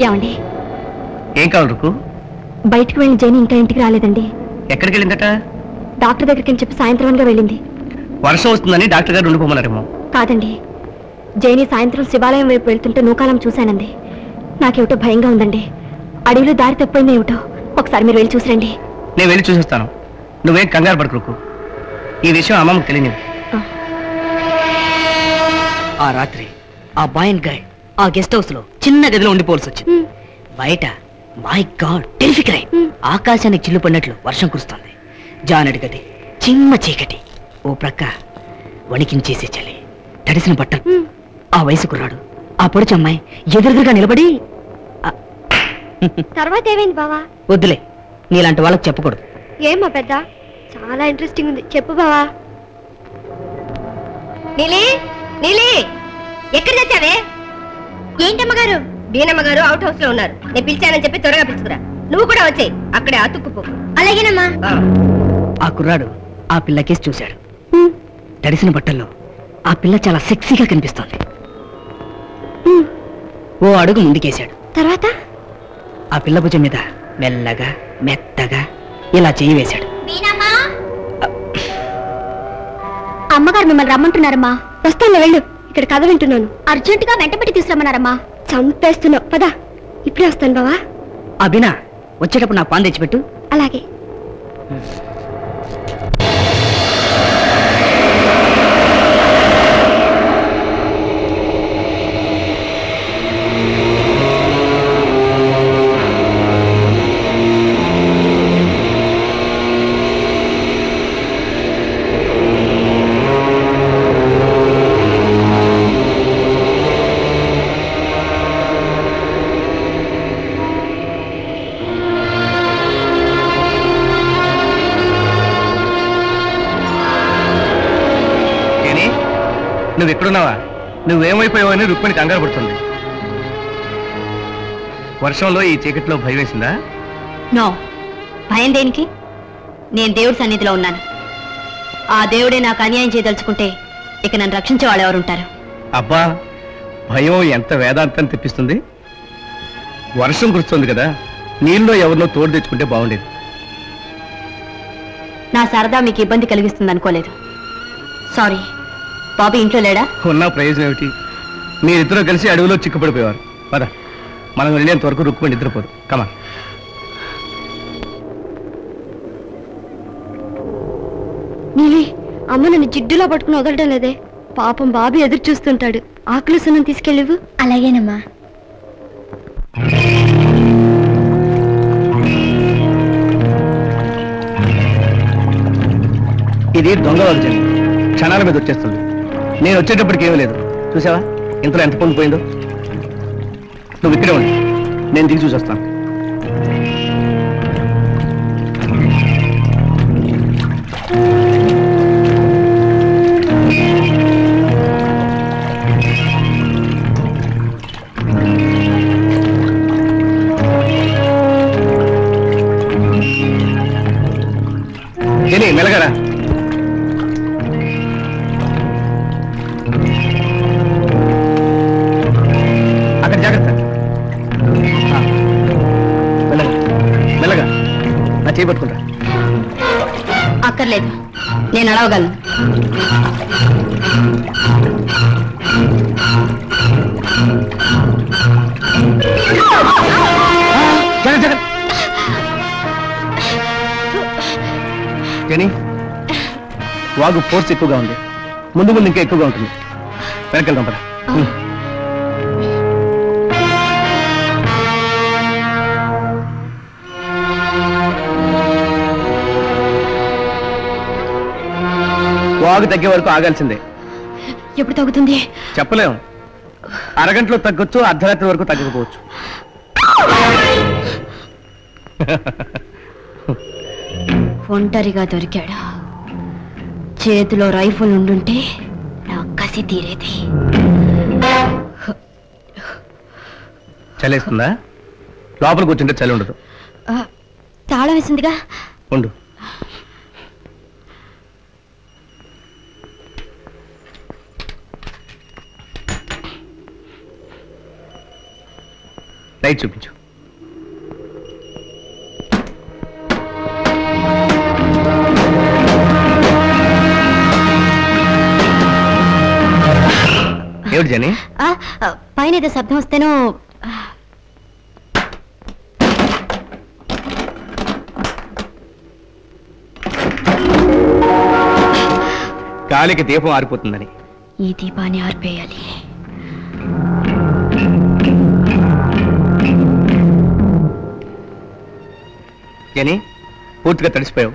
ఏమండి? ఏం కావాలి రుక్కు? బయటికి వెళ్ళిన జైని ఇంకా ఇంటికి రాలేదండి. ఎక్కడికి వెళ్ళిందట? డాక్టర్ దగ్గరికి అని చెప్పి సాయంత్రంగా వెళ్ళింది. వర్షం వస్తుందని డాక్టర్ గారు ఉండిపోమన్నారేమో. కాదండి, జైని సాయంత్రం శివాలయం వైపు వెళ్తుంటే నూకాలం చూశానండి. నాకేమిటో భయంగా ఉందండి. అడవిలో దారి తప్పిందో ఏమిటో. ఒకసారి మీరు వెళ్ళి చూసిరండి. నేను వెళ్ళి చూసేస్తాను, నువ్వేం కంగారు పడకు రుక్కు. ఈ విషయం అమ్మమ్మకు తెలియదు. ఆ రాత్రి ఆ బాయ్ అండ్ గర్ల్ ఆ గెస్ట్ హౌస్ లో చిన్న గదిలో ఉండిపోవాల్సి వచ్చింది. బయట మై గాడ్ టెరిఫిక్ రైన్. ఆకాశానికి చిల్లు పడినట్లు వర్షం కురుస్తుంది. జానడి గది చిమ్మ చీకటి. ఓ ప్రక్క వణికించేసే చలి, తడిసిన బట్టలు. ఆ వయసు కుర్రాడు, ఆ పొడిచి అమ్మాయి ఎదురుగా నిలబడి. తర్వాత ఏమైంది బావా? వద్దులే, నీలాంటి వాళ్ళకి చెప్పకూడదు. ఏమా పెద్ద, చాలా ఇంట్రెస్టింగ్ ఉంది, చెప్పు బావా. నీలి, నీలి, ఎక్కడ తెచ్చావే? ఏంటమ్మగారు? బీనమ్మగారు అవుట్ హౌస్ లో ఉన్నారు. నేను పిలిచానని చెప్పి త్వరగా పిలుచుకురా. నువ్వు కూడా వచ్చేయి, అక్కడే అతుక్కుపో. అలాగేనమ్మా. ఆ కుర్రాడు ఆ పిల్లకేసి చూశాడు. తడిసిన బట్టల్లో ఆ పిల్ల చాలా సెక్సీగా కనిపిస్తోంది. ఓ అడుగు ముందుకేశాడు. తర్వాత ఆ పిల్ల భుజం మీద మెల్లగా మెత్తగా ఇలా చెయ్యి వేశాడు. అమ్మగారు మిమ్మల్ని రమ్మంటున్నారమ్మా. వస్తాను, వెళ్ళు. ఇక్కడ కథ వింటున్నాను. అర్జెంటుగా వెంటబెట్టి తీసుకురమ్మన్నారమ్మా. చంపేస్తున్నావు, పదా. ఇప్పుడే వస్తాను బావా. అభినా, వచ్చేటప్పుడు నాకు పాన్ తెచ్చిపెట్టు. అలాగే. నువ్వు ఎక్కడున్నావా? నువ్వేమైపోయావు అని రుక్మిణి కంగారు పడుతుంది. వర్షంలో ఈ చీకట్లో భయం వేసిందా? నో, భయం దేనికి? నేను దేవుడి సన్నిధిలో ఉన్నాను. ఆ దేవుడే నాకు అన్యాయం చేయదలుచుకుంటే ఇక నన్ను రక్షించే వాళ్ళు ఎవరుంటారు? అబ్బా, భయం ఎంత వేదాంతం తెప్పిస్తుంది. వర్షం కురుస్తుంది కదా, నీళ్ళలో ఎవరినో తోడు తెచ్చుకుంటే బాగుండేది. నా సరదా మీకు ఇబ్బంది కలిగిస్తుంది అనుకోలేదు. సారీ. బాబు ఇంట్లో లేడా? ఉన్న ప్రయోజనం ఏమిటి? మీరిద్దరూ కలిసి అడవిలో చిక్కుపడిపోయేవారు. పద, మనం వెళ్ళేంత వరకు రుక్మిణి నిద్రపోదు. కమా. నీలి, అమ్మ నన్ను జిడ్డులా పట్టుకుని వదలడం లేదే. పాపం బాబు ఎదురు చూస్తుంటాడు. ఆకులు సున్నం తీసుకెళ్ళివు. అలాగేనమ్మా. ఇది దొంగ వర్జన్, క్షణాల మీద వచ్చేస్తుంది. నేను వచ్చేటప్పటికి ఏమీ లేదు. చూసావా ఇంతలో ఎంత పొంగిపోయిందో? నువ్వు ఇక్కడే ఉండి, నేను దిగి చూసి వస్తాను. మెలగరా. అక్కడ జాగ్రత్త. మెల్లగా మెల్లగా నా చేయి పట్టుకుంటా. అక్కర్లేదు, నేను అడవగలను. జని, వాగు ఫోర్స్ ఎక్కువగా ఉంది. ముందు ముందు ఇంకా ఎక్కువగా ఉంటుంది. వెనకెళ్దాం పద. వాగు తగ్గే వరకు ఆగాల్సిందే. ఎప్పుడు తగ్గుతుంది చెప్పలేము. అరగంటలో తగ్గొచ్చు, అర్ధరాత్రి వరకు తగ్గకపోవచ్చు. ఒంటరిగా దొరికాడు. చేతిలో రైఫిల్ ఉండుంటే నా కసి తీరేది. చలేస్తుందా? లోపల కూర్చుంటే చలి ఉండదు. తాళం వేసిందిగా, ఉండు. సైట్ చూపించు. ఏమిటి జని? పైన ఏదో శబ్దం వస్తేనో. గాలికి దీపం ఆరిపోతుందని. ఈ దీపాన్ని ఆర్పేయాలి. జని, పూర్తిగా తడిసిపోయావు.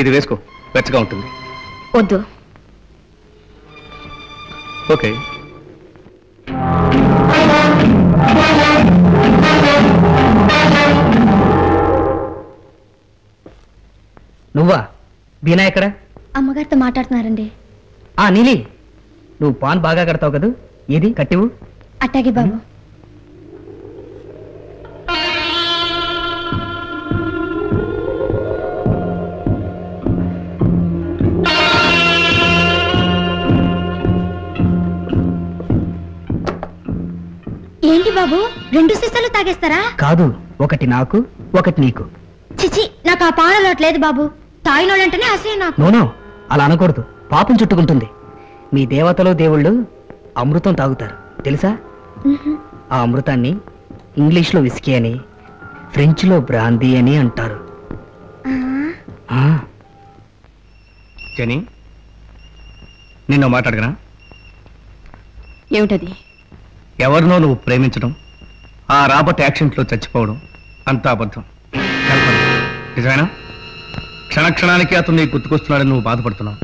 ఇది వేసుకో, వెచ్చగా ఉంటుంది. వద్దు. ఓకే. నువ్వా? బీనా ఎక్కడ? అమ్మగారితో మాట్లాడుతున్నారండి. నీలి, నువ్వు పాన్ బాగా కడతావు కదా, ఏది కట్టివు? అట్టాగే బాబు. ఏంటి బాబు, 2 సీసాలు తాగేస్తారా? కాదు, ఒకటి నాకు, ఒకటి నీకు. చిచి, నాకు ఆ పాన్ అలవాట్లేదు బాబు. తాగినోళ్ళంటేనే అసలు నాకు. నోనో, అలా అనకూడదు, పాపం చుట్టుకుంటుంది. మీ దేవతలు దేవుళ్ళు అమృతం తాగుతారు తెలుసా? ఆ అమృతాన్ని ఇంగ్లీష్లో విస్కీ అని, ఫ్రెంచ్లో బ్రాందీ అని అంటారు. జని, నిన్ను మాట్లాడగనా? ఏమిటది? ఎవరినో నువ్వు ప్రేమించడం, ఆ రాబర్ట్ యాక్సిడెంట్లో చచ్చిపోవడం అంతా అబద్ధం. నిజమేనా? క్షణక్షణానికి అతను నీకు గుర్తుకొస్తున్నాడని నువ్వు బాధపడుతున్నావు.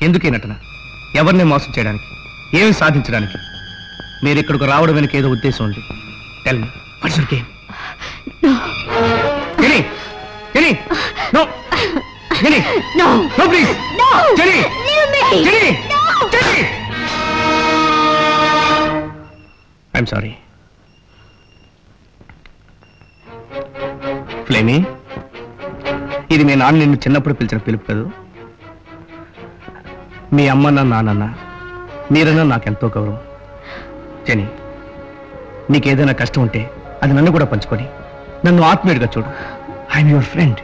ఎందుకే నటన? ఎవరిని మోసం చేయడానికి? ఏమి సాధించడానికి? మీరు ఇక్కడికి రావడం వెనక ఏదో ఉద్దేశం ఉంది. Tell me, what's your game? Jenny, Jenny, no, Jenny, no, no please, no, Jenny, Jenny, Jenny. I'm sorry. ఫ్లేమీ, ఇది మీ నాన్న నిన్ను చిన్నప్పుడు పిలిచిన పిలుపు కాదు. మీ అమ్మన్నా నాన్న మీరన్నా నాకెంతో గౌరవం. జెనీ, నీకేదైనా కష్టం ఉంటే అది నన్ను కూడా పంచుకొని నన్ను ఆత్మీయుడిగా చూడు. I'm your friend.